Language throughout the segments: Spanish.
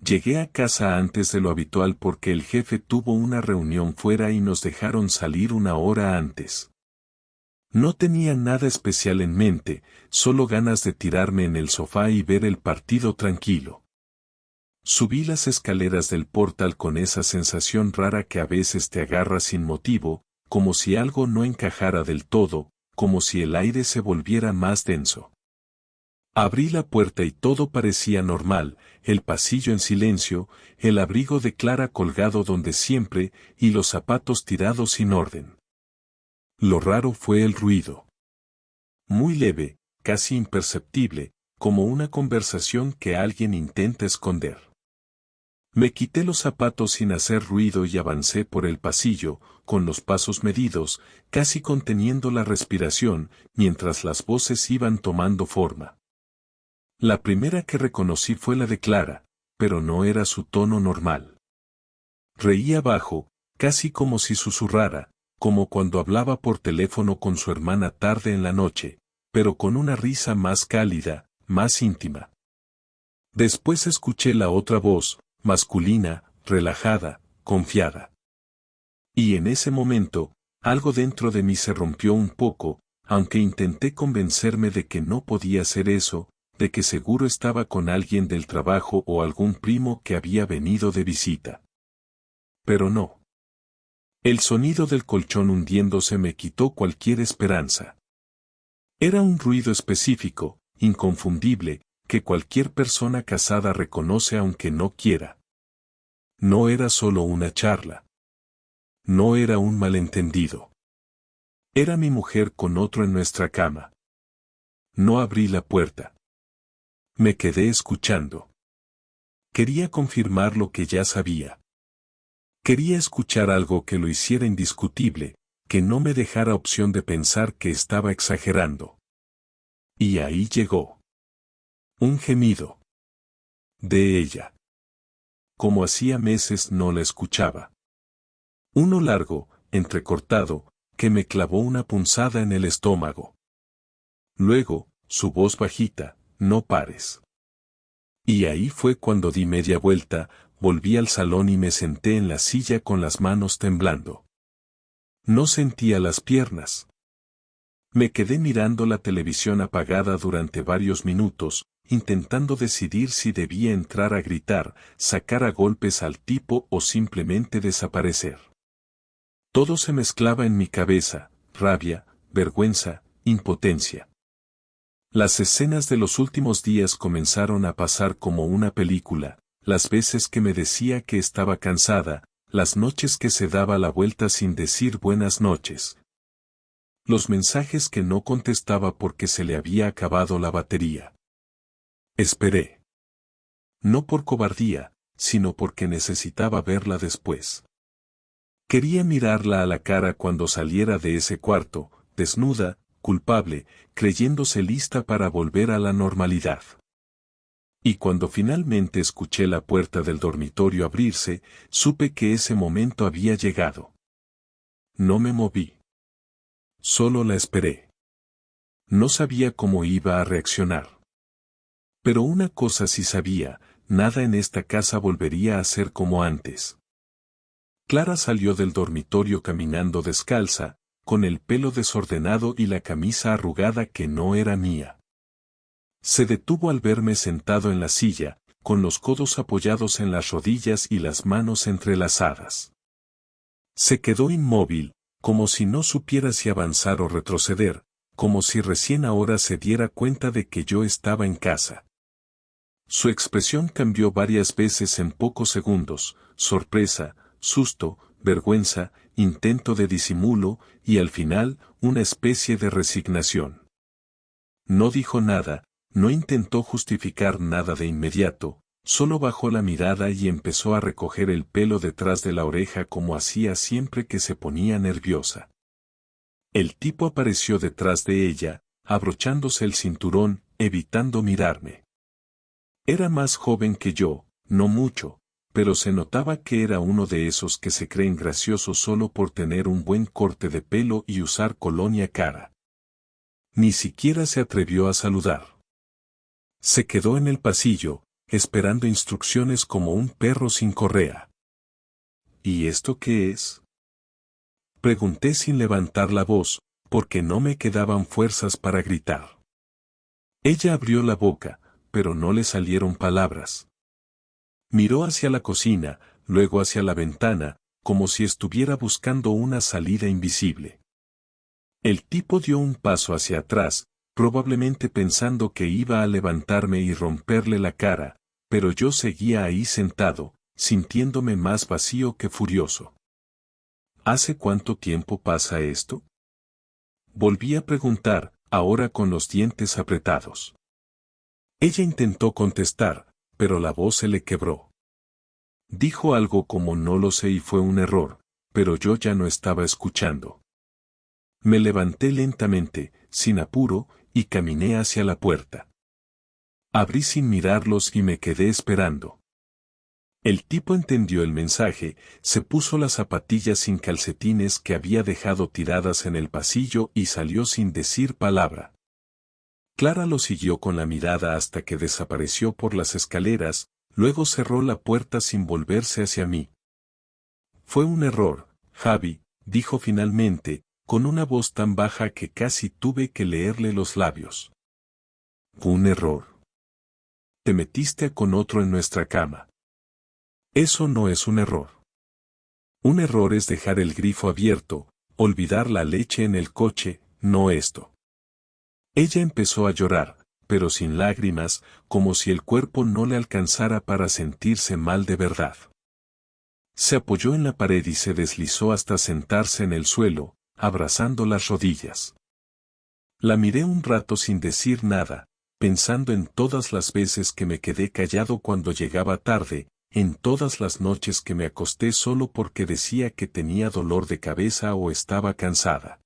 Llegué a casa antes de lo habitual porque el jefe tuvo una reunión fuera y nos dejaron salir una hora antes. No tenía nada especial en mente, solo ganas de tirarme en el sofá y ver el partido tranquilo. Subí las escaleras del portal con esa sensación rara que a veces te agarra sin motivo, como si algo no encajara del todo, como si el aire se volviera más denso. Abrí la puerta y todo parecía normal, el pasillo en silencio, el abrigo de Clara colgado donde siempre, y los zapatos tirados sin orden. Lo raro fue el ruido. Muy leve, casi imperceptible, como una conversación que alguien intenta esconder. Me quité los zapatos sin hacer ruido y avancé por el pasillo, con los pasos medidos, casi conteniendo la respiración, mientras las voces iban tomando forma. La primera que reconocí fue la de Clara, pero no era su tono normal. Reía bajo, casi como si susurrara, como cuando hablaba por teléfono con su hermana tarde en la noche, pero con una risa más cálida, más íntima. Después escuché la otra voz, masculina, relajada, confiada. Y en ese momento, algo dentro de mí se rompió un poco, aunque intenté convencerme de que no podía ser eso, de que seguro estaba con alguien del trabajo o algún primo que había venido de visita. Pero no. El sonido del colchón hundiéndose me quitó cualquier esperanza. Era un ruido específico, inconfundible, que cualquier persona casada reconoce aunque no quiera. No era solo una charla. No era un malentendido. Era mi mujer con otro en nuestra cama. No abrí la puerta. Me quedé escuchando. Quería confirmar lo que ya sabía. Quería escuchar algo que lo hiciera indiscutible, que no me dejara opción de pensar que estaba exagerando. Y ahí llegó. Un gemido. De ella. Como hacía meses no la escuchaba. Uno largo, entrecortado, que me clavó una punzada en el estómago. Luego, su voz bajita, no pares. Y ahí fue cuando di media vuelta, volví al salón y me senté en la silla con las manos temblando. No sentía las piernas. Me quedé mirando la televisión apagada durante varios minutos, intentando decidir si debía entrar a gritar, sacar a golpes al tipo o simplemente desaparecer. Todo se mezclaba en mi cabeza, rabia, vergüenza, impotencia. Las escenas de los últimos días comenzaron a pasar como una película, las veces que me decía que estaba cansada, las noches que se daba la vuelta sin decir buenas noches. Los mensajes que no contestaba porque se le había acabado la batería. Esperé. No por cobardía, sino porque necesitaba verla después. Quería mirarla a la cara cuando saliera de ese cuarto, desnuda, culpable, creyéndose lista para volver a la normalidad. Y cuando finalmente escuché la puerta del dormitorio abrirse, supe que ese momento había llegado. No me moví. Solo la esperé. No sabía cómo iba a reaccionar. Pero una cosa sí sabía, nada en esta casa volvería a ser como antes. Clara salió del dormitorio caminando descalza, con el pelo desordenado y la camisa arrugada que no era mía. Se detuvo al verme sentado en la silla, con los codos apoyados en las rodillas y las manos entrelazadas. Se quedó inmóvil, como si no supiera si avanzar o retroceder, como si recién ahora se diera cuenta de que yo estaba en casa. Su expresión cambió varias veces en pocos segundos, sorpresa, susto, vergüenza, intento de disimulo, y al final, una especie de resignación. No dijo nada, no intentó justificar nada de inmediato, solo bajó la mirada y empezó a recoger el pelo detrás de la oreja como hacía siempre que se ponía nerviosa. El tipo apareció detrás de ella, abrochándose el cinturón, evitando mirarme. Era más joven que yo, no mucho, pero se notaba que era uno de esos que se creen graciosos solo por tener un buen corte de pelo y usar colonia cara. Ni siquiera se atrevió a saludar. Se quedó en el pasillo, esperando instrucciones como un perro sin correa. ¿Y esto qué es? Pregunté sin levantar la voz, porque no me quedaban fuerzas para gritar. Ella abrió la boca, pero no le salieron palabras. Miró hacia la cocina, luego hacia la ventana, como si estuviera buscando una salida invisible. El tipo dio un paso hacia atrás, probablemente pensando que iba a levantarme y romperle la cara, pero yo seguía ahí sentado, sintiéndome más vacío que furioso. ¿Hace cuánto tiempo pasa esto? Volví a preguntar, ahora con los dientes apretados. Ella intentó contestar, pero la voz se le quebró. Dijo algo como no lo sé y fue un error, pero yo ya no estaba escuchando. Me levanté lentamente, sin apuro, y caminé hacia la puerta. Abrí sin mirarlos y me quedé esperando. El tipo entendió el mensaje, se puso las zapatillas sin calcetines que había dejado tiradas en el pasillo y salió sin decir palabra. Clara lo siguió con la mirada hasta que desapareció por las escaleras, luego cerró la puerta sin volverse hacia mí. Fue un error, Javi, dijo finalmente, con una voz tan baja que casi tuve que leerle los labios. ¿Un error? Te metiste con otro en nuestra cama. Eso no es un error. Un error es dejar el grifo abierto, olvidar la leche en el coche, no esto. Ella empezó a llorar, pero sin lágrimas, como si el cuerpo no le alcanzara para sentirse mal de verdad. Se apoyó en la pared y se deslizó hasta sentarse en el suelo, abrazando las rodillas. La miré un rato sin decir nada, pensando en todas las veces que me quedé callado cuando llegaba tarde, en todas las noches que me acosté solo porque decía que tenía dolor de cabeza o estaba cansada.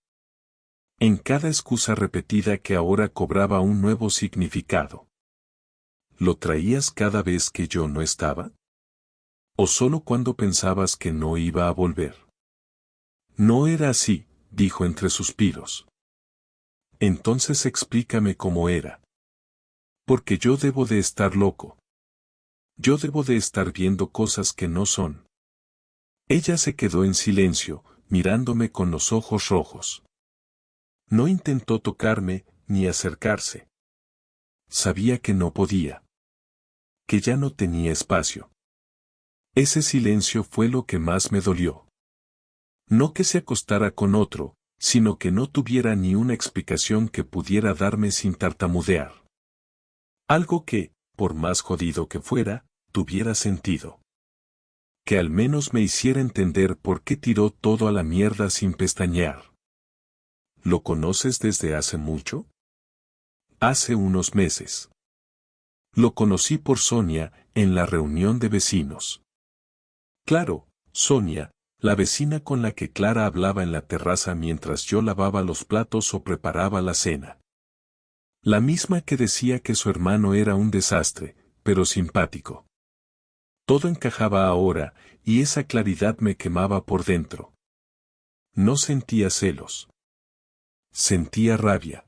En cada excusa repetida que ahora cobraba un nuevo significado. ¿Lo traías cada vez que yo no estaba? ¿O solo cuando pensabas que no iba a volver? No era así, dijo entre suspiros. Entonces explícame cómo era. Porque yo debo de estar loco. Yo debo de estar viendo cosas que no son. Ella se quedó en silencio, mirándome con los ojos rojos. No intentó tocarme, ni acercarse. Sabía que no podía. Que ya no tenía espacio. Ese silencio fue lo que más me dolió. No que se acostara con otro, sino que no tuviera ni una explicación que pudiera darme sin tartamudear. Algo que, por más jodido que fuera, tuviera sentido. Que al menos me hiciera entender por qué tiró todo a la mierda sin pestañear. ¿Lo conoces desde hace mucho? Hace unos meses. Lo conocí por Sonia, en la reunión de vecinos. Claro, Sonia, la vecina con la que Clara hablaba en la terraza mientras yo lavaba los platos o preparaba la cena. La misma que decía que su hermano era un desastre, pero simpático. Todo encajaba ahora, y esa claridad me quemaba por dentro. No sentía celos. Sentía rabia.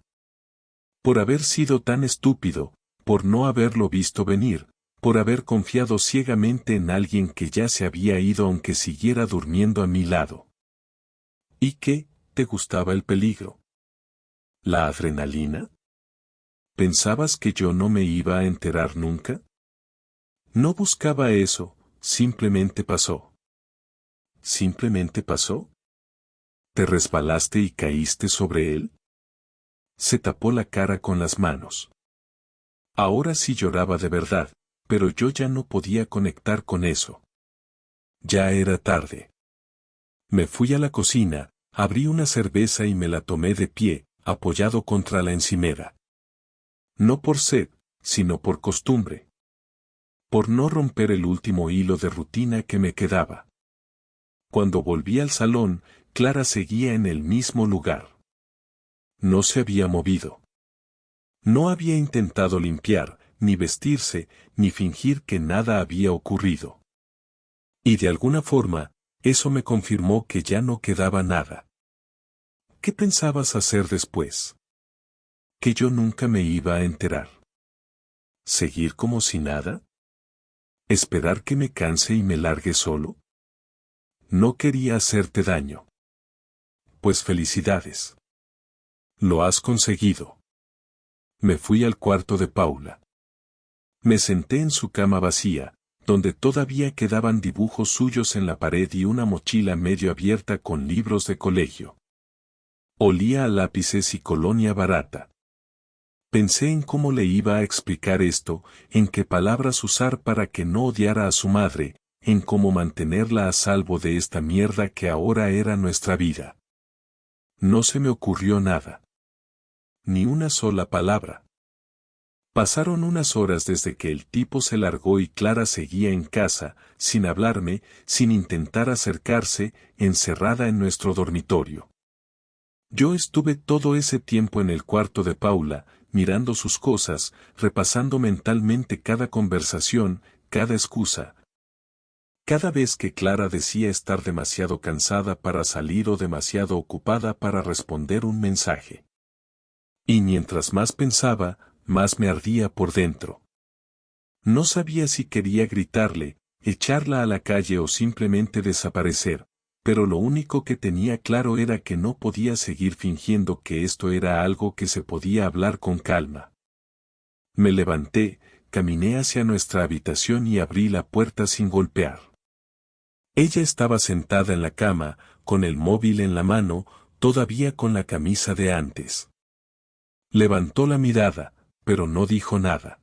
Por haber sido tan estúpido, por no haberlo visto venir, por haber confiado ciegamente en alguien que ya se había ido aunque siguiera durmiendo a mi lado. ¿Y qué, te gustaba el peligro? ¿La adrenalina? ¿Pensabas que yo no me iba a enterar nunca? No buscaba eso, simplemente pasó. ¿Simplemente pasó? ¿Te resbalaste y caíste sobre él? Se tapó la cara con las manos. Ahora sí lloraba de verdad, pero yo ya no podía conectar con eso. Ya era tarde. Me fui a la cocina, abrí una cerveza y me la tomé de pie, apoyado contra la encimera. No por sed, sino por costumbre. Por no romper el último hilo de rutina que me quedaba. Cuando volví al salón, Clara seguía en el mismo lugar. No se había movido. No había intentado limpiar, ni vestirse, ni fingir que nada había ocurrido. Y de alguna forma, eso me confirmó que ya no quedaba nada. ¿Qué pensabas hacer después? Que yo nunca me iba a enterar. ¿Seguir como si nada? ¿Esperar que me canse y me largue solo? No quería hacerte daño. Pues felicidades. Lo has conseguido. Me fui al cuarto de Paula. Me senté en su cama vacía, donde todavía quedaban dibujos suyos en la pared y una mochila medio abierta con libros de colegio. Olía a lápices y colonia barata. Pensé en cómo le iba a explicar esto, en qué palabras usar para que no odiara a su madre, en cómo mantenerla a salvo de esta mierda que ahora era nuestra vida. No se me ocurrió nada. Ni una sola palabra. Pasaron unas horas desde que el tipo se largó y Clara seguía en casa, sin hablarme, sin intentar acercarse, encerrada en nuestro dormitorio. Yo estuve todo ese tiempo en el cuarto de Paula, mirando sus cosas, repasando mentalmente cada conversación, cada excusa. Cada vez que Clara decía estar demasiado cansada para salir o demasiado ocupada para responder un mensaje. Y mientras más pensaba, más me ardía por dentro. No sabía si quería gritarle, echarla a la calle o simplemente desaparecer, pero lo único que tenía claro era que no podía seguir fingiendo que esto era algo que se podía hablar con calma. Me levanté, caminé hacia nuestra habitación y abrí la puerta sin golpear. Ella estaba sentada en la cama, con el móvil en la mano, todavía con la camisa de antes. Levantó la mirada, pero no dijo nada.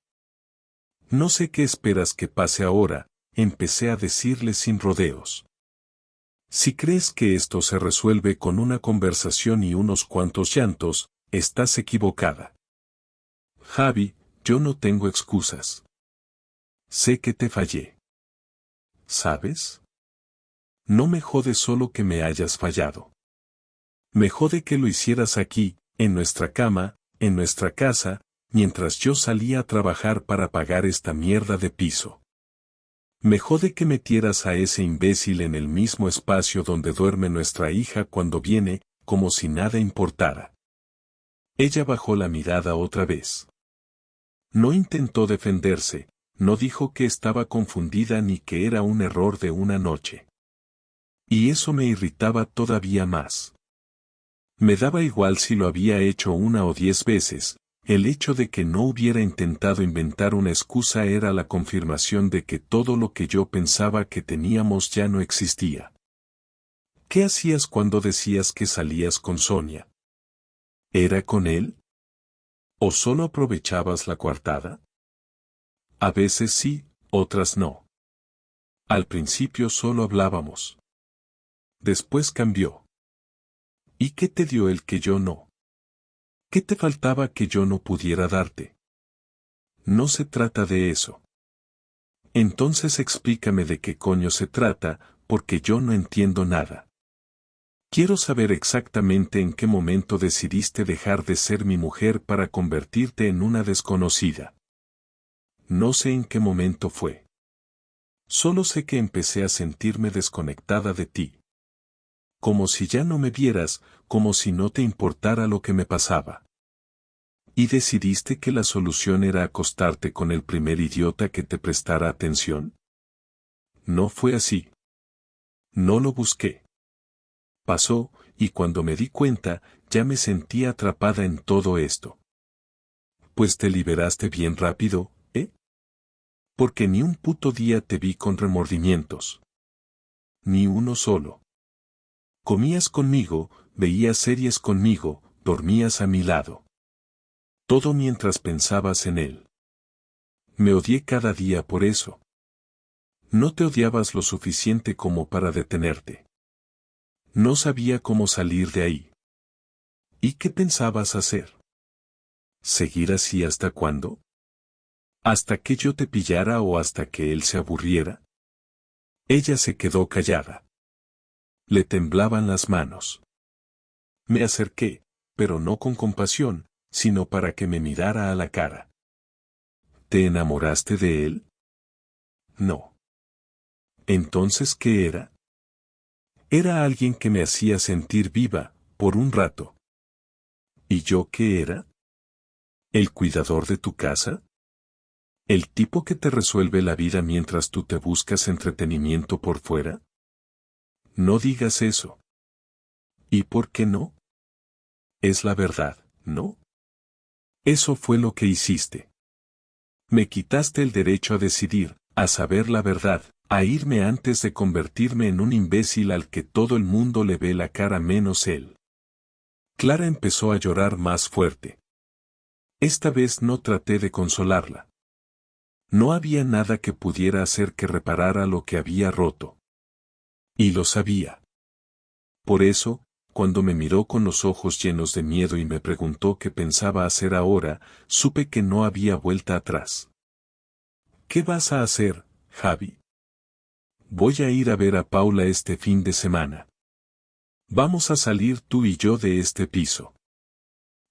No sé qué esperas que pase ahora, empecé a decirle sin rodeos. Si crees que esto se resuelve con una conversación y unos cuantos llantos, estás equivocada. Javi, yo no tengo excusas. Sé que te fallé. ¿Sabes? No me jode solo que me hayas fallado. Me jode que lo hicieras aquí, en nuestra cama, en nuestra casa, mientras yo salía a trabajar para pagar esta mierda de piso. Me jode que metieras a ese imbécil en el mismo espacio donde duerme nuestra hija cuando viene, como si nada importara. Ella bajó la mirada otra vez. No intentó defenderse, no dijo que estaba confundida ni que era un error de una noche. Y eso me irritaba todavía más. Me daba igual si lo había hecho 1 o 10 veces, el hecho de que no hubiera intentado inventar una excusa era la confirmación de que todo lo que yo pensaba que teníamos ya no existía. ¿Qué hacías cuando decías que salías con Sonia? ¿Era con él? ¿O solo aprovechabas la coartada? A veces sí, otras no. Al principio solo hablábamos. Después cambió. ¿Y qué te dio el que yo no? ¿Qué te faltaba que yo no pudiera darte? No se trata de eso. Entonces explícame de qué coño se trata, porque yo no entiendo nada. Quiero saber exactamente en qué momento decidiste dejar de ser mi mujer para convertirte en una desconocida. No sé en qué momento fue. Solo sé que empecé a sentirme desconectada de ti. Como si ya no me vieras, como si no te importara lo que me pasaba. ¿Y decidiste que la solución era acostarte con el primer idiota que te prestara atención? No fue así. No lo busqué. Pasó, y cuando me di cuenta, ya me sentía atrapada en todo esto. Pues te liberaste bien rápido, ¿eh? Porque ni un puto día te vi con remordimientos. Ni uno solo. Comías conmigo, veías series conmigo, dormías a mi lado. Todo mientras pensabas en él. Me odié cada día por eso. No te odiabas lo suficiente como para detenerte. No sabía cómo salir de ahí. ¿Y qué pensabas hacer? ¿Seguir así hasta cuándo? ¿Hasta que yo te pillara o hasta que él se aburriera? Ella se quedó callada. Le temblaban las manos. Me acerqué, pero no con compasión, sino para que me mirara a la cara. ¿Te enamoraste de él? No. ¿Entonces qué era? Era alguien que me hacía sentir viva, por un rato. ¿Y yo qué era? ¿El cuidador de tu casa? ¿El tipo que te resuelve la vida mientras tú te buscas entretenimiento por fuera? No digas eso. ¿Y por qué no? Es la verdad, ¿no? Eso fue lo que hiciste. Me quitaste el derecho a decidir, a saber la verdad, a irme antes de convertirme en un imbécil al que todo el mundo le ve la cara menos él. Clara empezó a llorar más fuerte. Esta vez no traté de consolarla. No había nada que pudiera hacer que reparara lo que había roto. Y lo sabía. Por eso, cuando me miró con los ojos llenos de miedo y me preguntó qué pensaba hacer ahora, supe que no había vuelta atrás. ¿Qué vas a hacer, Javi? Voy a ir a ver a Paula este fin de semana. Vamos a salir tú y yo de este piso.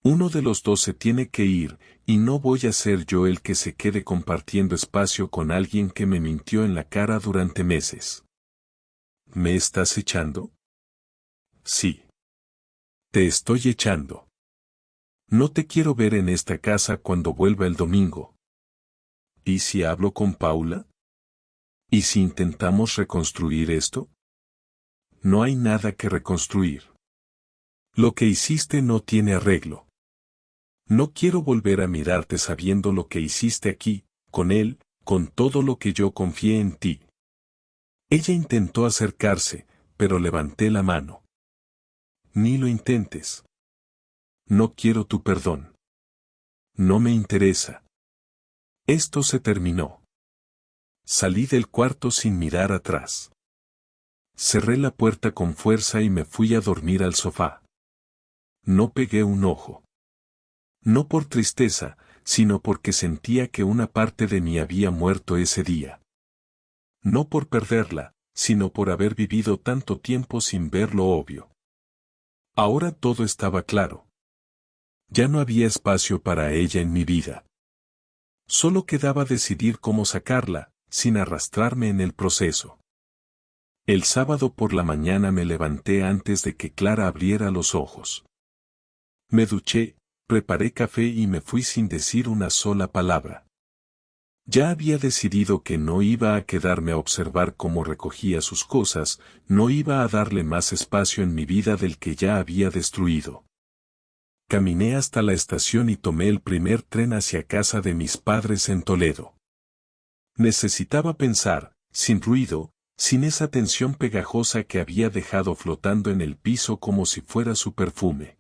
Uno de los dos se tiene que ir, y no voy a ser yo el que se quede compartiendo espacio con alguien que me mintió en la cara durante meses. ¿Me estás echando? Sí. Te estoy echando. No te quiero ver en esta casa cuando vuelva el domingo. ¿Y si hablo con Paula? ¿Y si intentamos reconstruir esto? No hay nada que reconstruir. Lo que hiciste no tiene arreglo. No quiero volver a mirarte sabiendo lo que hiciste aquí, con él, con todo lo que yo confié en ti. Ella intentó acercarse, pero levanté la mano. Ni lo intentes. No quiero tu perdón. No me interesa. Esto se terminó. Salí del cuarto sin mirar atrás. Cerré la puerta con fuerza y me fui a dormir al sofá. No pegué un ojo. No por tristeza, sino porque sentía que una parte de mí había muerto ese día. No por perderla, sino por haber vivido tanto tiempo sin ver lo obvio. Ahora todo estaba claro. Ya no había espacio para ella en mi vida. Solo quedaba decidir cómo sacarla, sin arrastrarme en el proceso. El sábado por la mañana me levanté antes de que Clara abriera los ojos. Me duché, preparé café y me fui sin decir una sola palabra. Ya había decidido que no iba a quedarme a observar cómo recogía sus cosas, no iba a darle más espacio en mi vida del que ya había destruido. Caminé hasta la estación y tomé el primer tren hacia casa de mis padres en Toledo. Necesitaba pensar, sin ruido, sin esa tensión pegajosa que había dejado flotando en el piso como si fuera su perfume.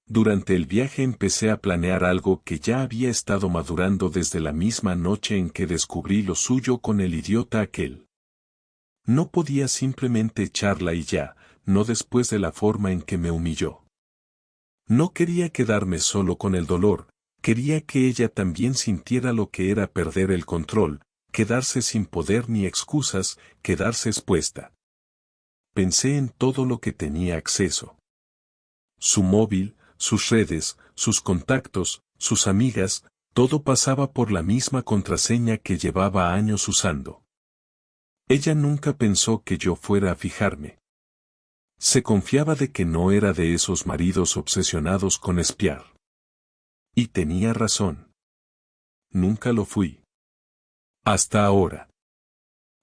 Durante el viaje empecé a planear algo que ya había estado madurando desde la misma noche en que descubrí lo suyo con el idiota aquel. No podía simplemente echarla y ya, no después de la forma en que me humilló. No quería quedarme solo con el dolor, quería que ella también sintiera lo que era perder el control, quedarse sin poder ni excusas, quedarse expuesta. Pensé en todo lo que tenía acceso. Su móvil, sus redes, sus contactos, sus amigas, todo pasaba por la misma contraseña que llevaba años usando. Ella nunca pensó que yo fuera a fijarme. Se confiaba de que no era de esos maridos obsesionados con espiar. Y tenía razón. Nunca lo fui. Hasta ahora.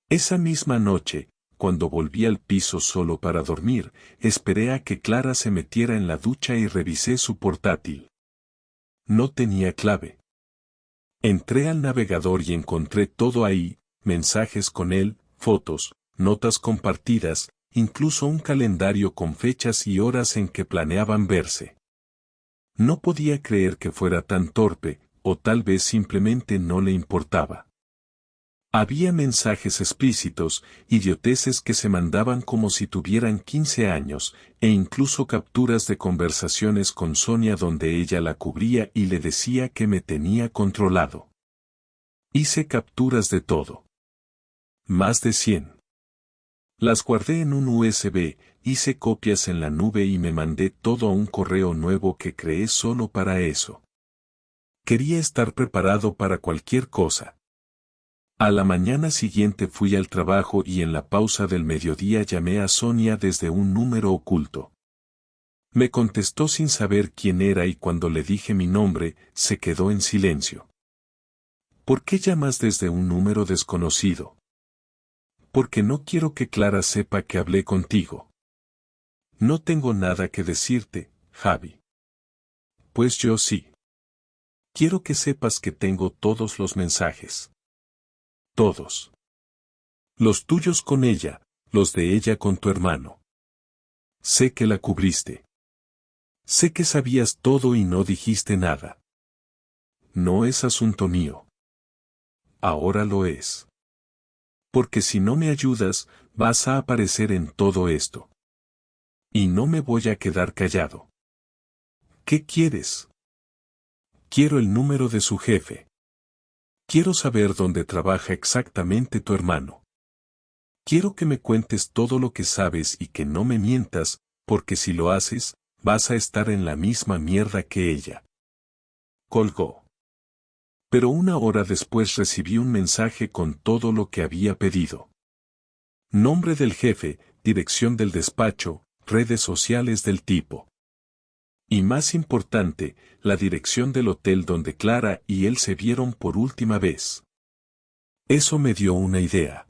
Esa misma noche, cuando volví al piso solo para dormir, esperé a que Clara se metiera en la ducha y revisé su portátil. No tenía clave. Entré al navegador y encontré todo ahí, mensajes con él, fotos, notas compartidas, incluso un calendario con fechas y horas en que planeaban verse. No podía creer que fuera tan torpe, o tal vez simplemente no le importaba. Había mensajes explícitos, idioteces que se mandaban como si tuvieran 15 años, e incluso capturas de conversaciones con Sonia donde ella la cubría y le decía que me tenía controlado. Hice capturas de todo. Más de 100. Las guardé en un USB, hice copias en la nube y me mandé todo a un correo nuevo que creé solo para eso. Quería estar preparado para cualquier cosa. A la mañana siguiente fui al trabajo y en la pausa del mediodía llamé a Sonia desde un número oculto. Me contestó sin saber quién era y cuando le dije mi nombre, se quedó en silencio. ¿Por qué llamas desde un número desconocido? Porque no quiero que Clara sepa que hablé contigo. No tengo nada que decirte, Javi. Pues yo sí. Quiero que sepas que tengo todos los mensajes. Todos. Los tuyos con ella, los de ella con tu hermano. Sé que la cubriste. Sé que sabías todo y no dijiste nada. No es asunto mío. Ahora lo es. Porque si no me ayudas, vas a aparecer en todo esto. Y no me voy a quedar callado. ¿Qué quieres? Quiero el número de su jefe. Quiero saber dónde trabaja exactamente tu hermano. Quiero que me cuentes todo lo que sabes y que no me mientas, porque si lo haces, vas a estar en la misma mierda que ella. Colgó. Pero una hora después recibí un mensaje con todo lo que había pedido. Nombre del jefe, dirección del despacho, redes sociales del tipo. Y más importante, la dirección del hotel donde Clara y él se vieron por última vez. Eso me dio una idea.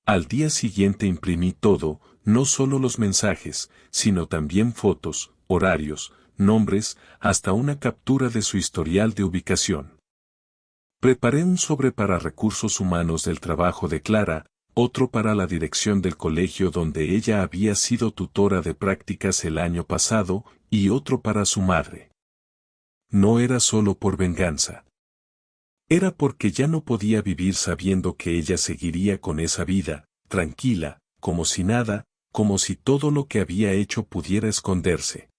Al día siguiente imprimí todo, no solo los mensajes, sino también fotos, horarios, nombres, hasta una captura de su historial de ubicación. Preparé un sobre para recursos humanos del trabajo de Clara, otro para la dirección del colegio donde ella había sido tutora de prácticas el año pasado, y otro para su madre. No era solo por venganza. Era porque ya no podía vivir sabiendo que ella seguiría con esa vida, tranquila, como si nada, como si todo lo que había hecho pudiera esconderse.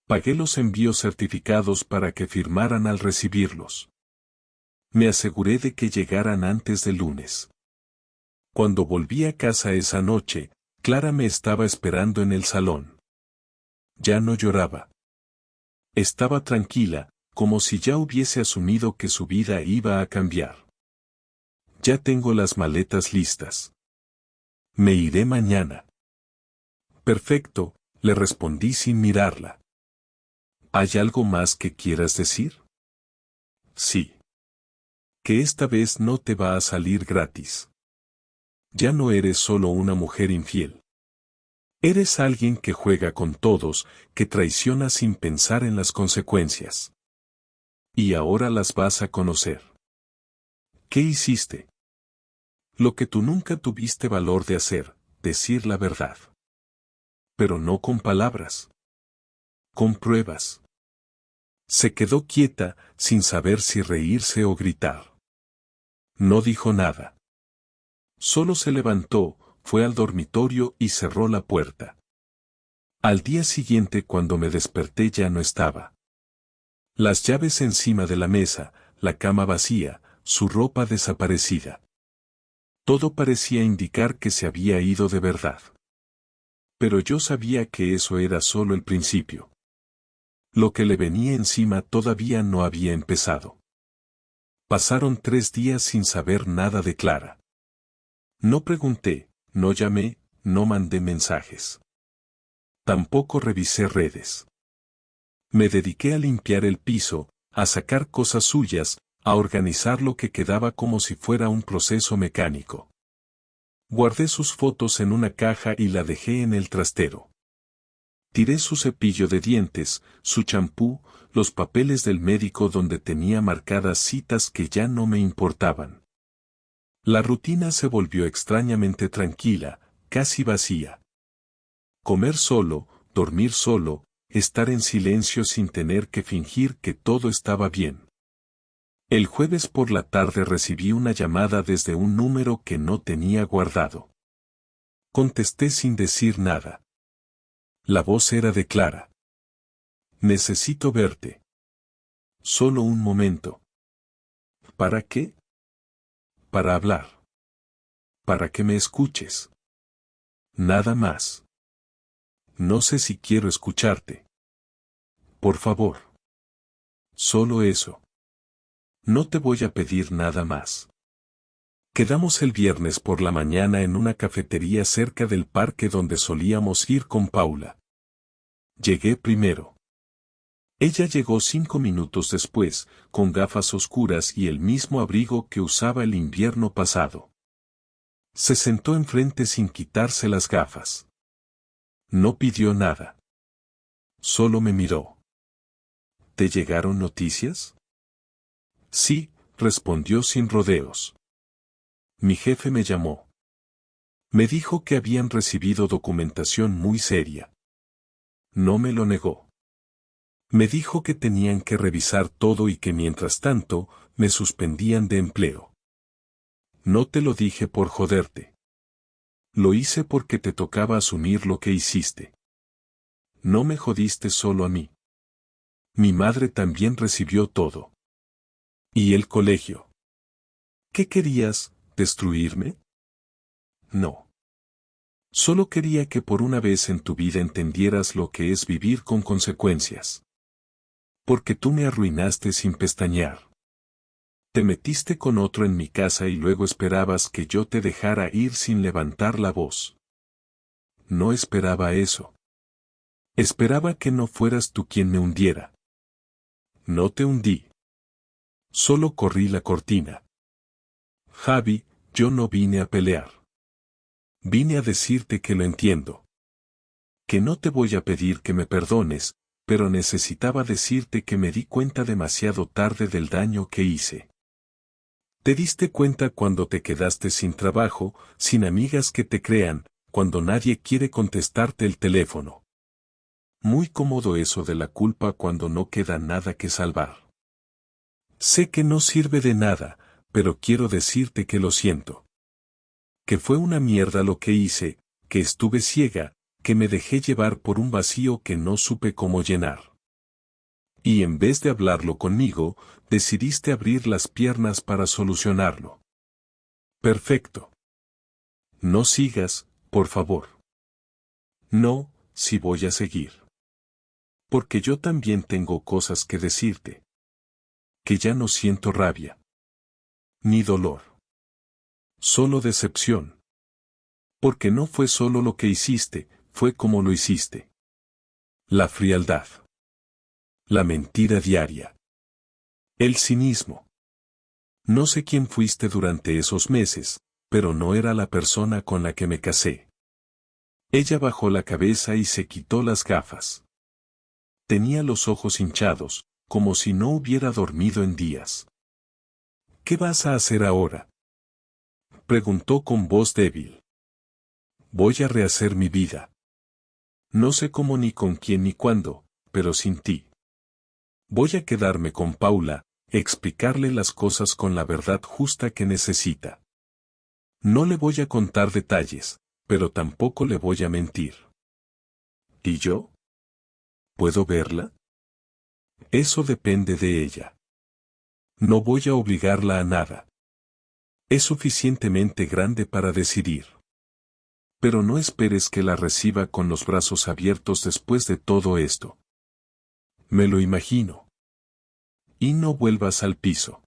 Pagué los envíos certificados para que firmaran al recibirlos. Me aseguré de que llegaran antes del lunes. Cuando volví a casa esa noche, Clara me estaba esperando en el salón. Ya no lloraba. Estaba tranquila, como si ya hubiese asumido que su vida iba a cambiar. Ya tengo las maletas listas. Me iré mañana. Perfecto, le respondí sin mirarla. ¿Hay algo más que quieras decir? Sí. Que esta vez no te va a salir gratis. Ya no eres solo una mujer infiel. Eres alguien que juega con todos, que traiciona sin pensar en las consecuencias. Y ahora las vas a conocer. ¿Qué hiciste? Lo que tú nunca tuviste valor de hacer, decir la verdad. Pero no con palabras. Con pruebas. Se quedó quieta, sin saber si reírse o gritar. No dijo nada. Solo se levantó, fue al dormitorio y cerró la puerta. Al día siguiente cuando me desperté ya no estaba. Las llaves encima de la mesa, la cama vacía, su ropa desaparecida. Todo parecía indicar que se había ido de verdad. Pero yo sabía que eso era solo el principio. Lo que le venía encima todavía no había empezado. Pasaron 3 días sin saber nada de Clara. No pregunté, no llamé, no mandé mensajes. Tampoco revisé redes. Me dediqué a limpiar el piso, a sacar cosas suyas, a organizar lo que quedaba como si fuera un proceso mecánico. Guardé sus fotos en una caja y la dejé en el trastero. Tiré su cepillo de dientes, su champú, los papeles del médico donde tenía marcadas citas que ya no me importaban. La rutina se volvió extrañamente tranquila, casi vacía. Comer solo, dormir solo, estar en silencio sin tener que fingir que todo estaba bien. El jueves por la tarde recibí una llamada desde un número que no tenía guardado. Contesté sin decir nada. La voz era de Clara. Necesito verte. Solo un momento. ¿Para qué? Para hablar. Para que me escuches. Nada más. No sé si quiero escucharte. Por favor. Solo eso. No te voy a pedir nada más. Quedamos el viernes por la mañana en una cafetería cerca del parque donde solíamos ir con Paula. Llegué primero. Ella llegó 5 minutos después, con gafas oscuras y el mismo abrigo que usaba el invierno pasado. Se sentó enfrente sin quitarse las gafas. No pidió nada. Solo me miró. ¿Te llegaron noticias? Sí, respondió sin rodeos. Mi jefe me llamó. Me dijo que habían recibido documentación muy seria. No me lo negó. Me dijo que tenían que revisar todo y que mientras tanto, me suspendían de empleo. No te lo dije por joderte. Lo hice porque te tocaba asumir lo que hiciste. No me jodiste solo a mí. Mi madre también recibió todo. ¿Y el colegio? ¿Qué querías, destruirme? No. Solo quería que por una vez en tu vida entendieras lo que es vivir con consecuencias. Porque tú me arruinaste sin pestañear. Te metiste con otro en mi casa y luego esperabas que yo te dejara ir sin levantar la voz. No esperaba eso. Esperaba que no fueras tú quien me hundiera. No te hundí. Solo corrí la cortina. Javi, yo no vine a pelear. Vine a decirte que lo entiendo. Que no te voy a pedir que me perdones, pero necesitaba decirte que me di cuenta demasiado tarde del daño que hice. Te diste cuenta cuando te quedaste sin trabajo, sin amigas que te crean, cuando nadie quiere contestarte el teléfono. Muy cómodo eso de la culpa cuando no queda nada que salvar. Sé que no sirve de nada, pero quiero decirte que lo siento. Que fue una mierda lo que hice, que estuve ciega, que me dejé llevar por un vacío que no supe cómo llenar. Y en vez de hablarlo conmigo, decidiste abrir las piernas para solucionarlo. Perfecto. No sigas, por favor. No, si voy a seguir. Porque yo también tengo cosas que decirte. Que ya no siento rabia. Ni dolor. Solo decepción. Porque no fue solo lo que hiciste, fue como lo hiciste. La frialdad. La mentira diaria. El cinismo. No sé quién fuiste durante esos meses, pero no era la persona con la que me casé. Ella bajó la cabeza y se quitó las gafas. Tenía los ojos hinchados, como si no hubiera dormido en días. ¿Qué vas a hacer ahora? Preguntó con voz débil. Voy a rehacer mi vida. No sé cómo ni con quién ni cuándo, pero sin ti. Voy a quedarme con Paula, explicarle las cosas con la verdad justa que necesita. No le voy a contar detalles, pero tampoco le voy a mentir. ¿Y yo? ¿Puedo verla? Eso depende de ella. No voy a obligarla a nada. Es suficientemente grande para decidir. Pero no esperes que la reciba con los brazos abiertos después de todo esto. Me lo imagino. Y no vuelvas al piso.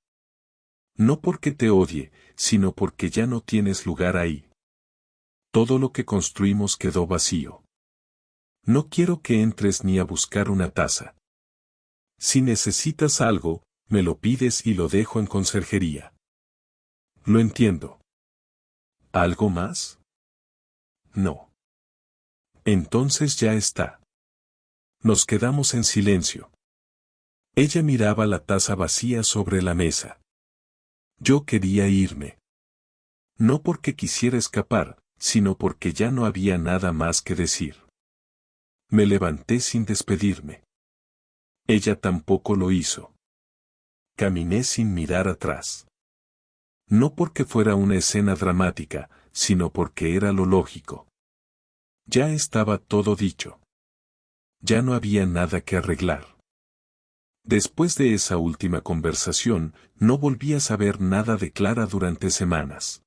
No porque te odie, sino porque ya no tienes lugar ahí. Todo lo que construimos quedó vacío. No quiero que entres ni a buscar una taza. Si necesitas algo, me lo pides y lo dejo en conserjería. Lo entiendo. ¿Algo más? No. Entonces ya está. Nos quedamos en silencio. Ella miraba la taza vacía sobre la mesa. Yo quería irme. No porque quisiera escapar, sino porque ya no había nada más que decir. Me levanté sin despedirme. Ella tampoco lo hizo. Caminé sin mirar atrás. No porque fuera una escena dramática, sino porque era lo lógico. Ya estaba todo dicho. Ya no había nada que arreglar. Después de esa última conversación, no volví a saber nada de Clara durante semanas.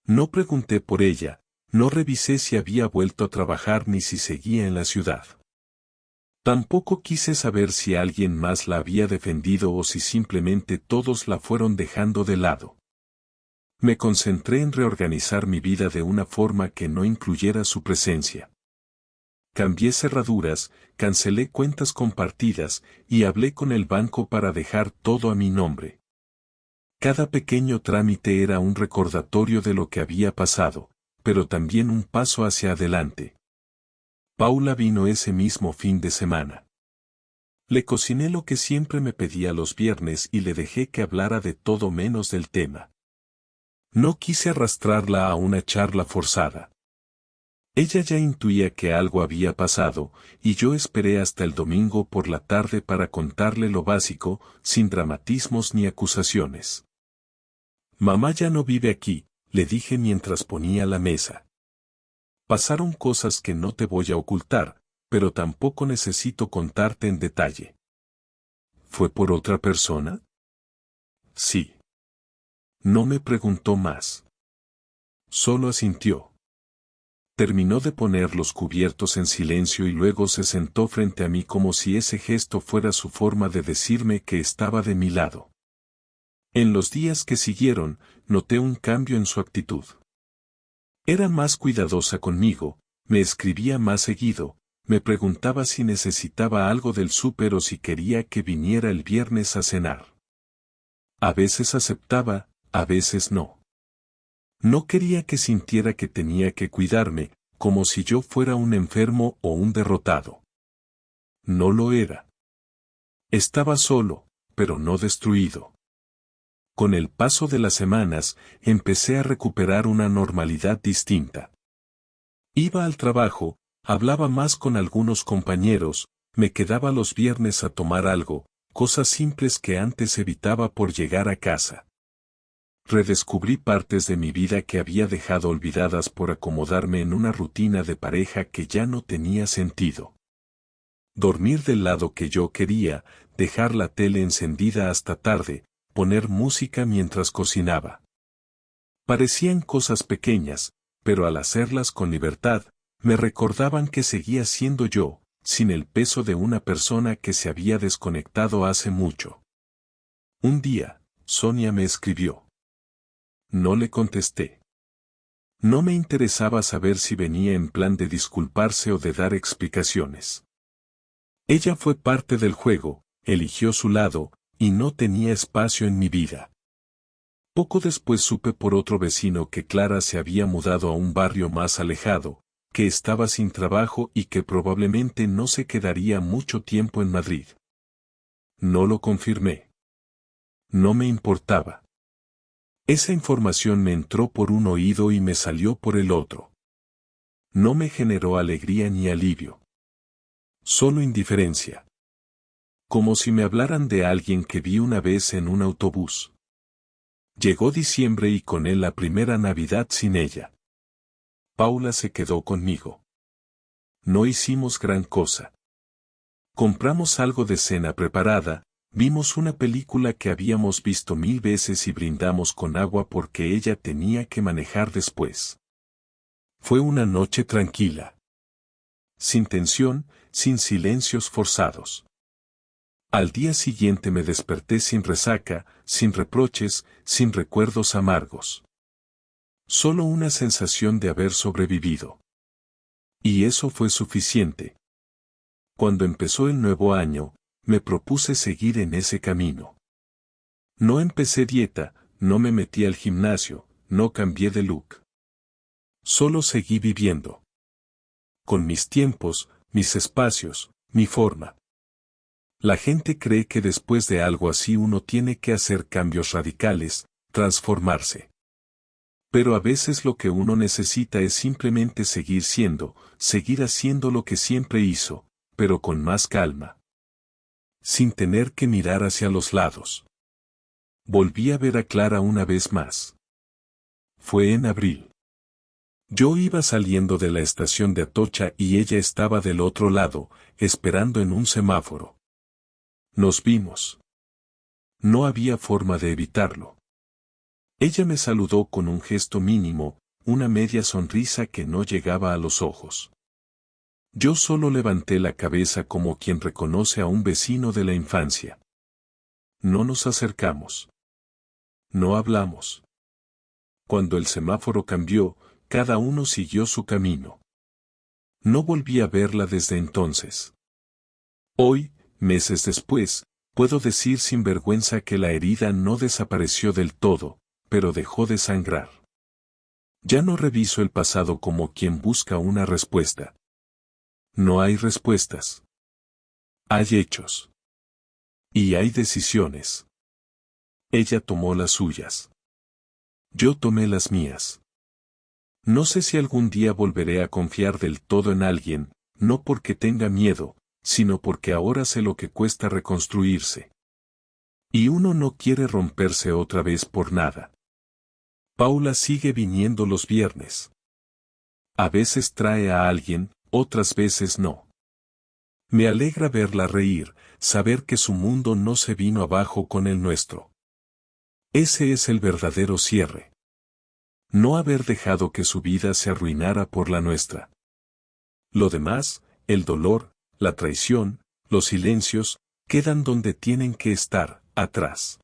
No pregunté por ella, no revisé si había vuelto a trabajar ni si seguía en la ciudad. Tampoco quise saber si alguien más la había defendido o si simplemente todos la fueron dejando de lado. Me concentré en reorganizar mi vida de una forma que no incluyera su presencia. Cambié cerraduras, cancelé cuentas compartidas y hablé con el banco para dejar todo a mi nombre. Cada pequeño trámite era un recordatorio de lo que había pasado, pero también un paso hacia adelante. Paula vino ese mismo fin de semana. Le cociné lo que siempre me pedía los viernes y le dejé que hablara de todo menos del tema. No quise arrastrarla a una charla forzada. Ella ya intuía que algo había pasado, y yo esperé hasta el domingo por la tarde para contarle lo básico, sin dramatismos ni acusaciones. Mamá ya no vive aquí, le dije mientras ponía la mesa. Pasaron cosas que no te voy a ocultar, pero tampoco necesito contarte en detalle. ¿Fue por otra persona? Sí. No me preguntó más. Solo asintió. Terminó de poner los cubiertos en silencio y luego se sentó frente a mí como si ese gesto fuera su forma de decirme que estaba de mi lado. En los días que siguieron, noté un cambio en su actitud. Era más cuidadosa conmigo, me escribía más seguido, me preguntaba si necesitaba algo del súper o si quería que viniera el viernes a cenar. A veces aceptaba, a veces no. No quería que sintiera que tenía que cuidarme, como si yo fuera un enfermo o un derrotado. No lo era. Estaba solo, pero no destruido. Con el paso de las semanas, empecé a recuperar una normalidad distinta. Iba al trabajo, hablaba más con algunos compañeros, me quedaba los viernes a tomar algo, cosas simples que antes evitaba por llegar a casa. Redescubrí partes de mi vida que había dejado olvidadas por acomodarme en una rutina de pareja que ya no tenía sentido. Dormir del lado que yo quería, dejar la tele encendida hasta tarde, poner música mientras cocinaba. Parecían cosas pequeñas, pero al hacerlas con libertad, me recordaban que seguía siendo yo, sin el peso de una persona que se había desconectado hace mucho. Un día, Sonia me escribió. No le contesté. No me interesaba saber si venía en plan de disculparse o de dar explicaciones. Ella fue parte del juego, eligió su lado, y no tenía espacio en mi vida. Poco después supe por otro vecino que Clara se había mudado a un barrio más alejado, que estaba sin trabajo y que probablemente no se quedaría mucho tiempo en Madrid. No lo confirmé. No me importaba. Esa información me entró por un oído y me salió por el otro. No me generó alegría ni alivio. Solo indiferencia. Como si me hablaran de alguien que vi una vez en un autobús. Llegó diciembre y con él la primera Navidad sin ella. Paula se quedó conmigo. No hicimos gran cosa. Compramos algo de cena preparada, vimos una película que habíamos visto 1000 veces y brindamos con agua porque ella tenía que manejar después. Fue una noche tranquila. Sin tensión, sin silencios forzados. Al día siguiente me desperté sin resaca, sin reproches, sin recuerdos amargos. Solo una sensación de haber sobrevivido. Y eso fue suficiente. Cuando empezó el nuevo año, me propuse seguir en ese camino. No empecé dieta, no me metí al gimnasio, no cambié de look. Solo seguí viviendo. Con mis tiempos, mis espacios, mi forma. La gente cree que después de algo así uno tiene que hacer cambios radicales, transformarse. Pero a veces lo que uno necesita es simplemente seguir siendo, seguir haciendo lo que siempre hizo, pero con más calma. Sin tener que mirar hacia los lados. Volví a ver a Clara una vez más. Fue en abril. Yo iba saliendo de la estación de Atocha y ella estaba del otro lado, esperando en un semáforo. Nos vimos. No había forma de evitarlo. Ella me saludó con un gesto mínimo, una media sonrisa que no llegaba a los ojos. Yo solo levanté la cabeza como quien reconoce a un vecino de la infancia. No nos acercamos. No hablamos. Cuando el semáforo cambió, cada uno siguió su camino. No volví a verla desde entonces. Hoy, meses después, puedo decir sin vergüenza que la herida no desapareció del todo, pero dejó de sangrar. Ya no reviso el pasado como quien busca una respuesta. No hay respuestas. Hay hechos. Y hay decisiones. Ella tomó las suyas. Yo tomé las mías. No sé si algún día volveré a confiar del todo en alguien, no porque tenga miedo, sino porque ahora sé lo que cuesta reconstruirse. Y uno no quiere romperse otra vez por nada. Paula sigue viniendo los viernes. A veces trae a alguien, otras veces no. Me alegra verla reír, saber que su mundo no se vino abajo con el nuestro. Ese es el verdadero cierre. No haber dejado que su vida se arruinara por la nuestra. Lo demás, el dolor, la traición, los silencios, quedan donde tienen que estar, atrás.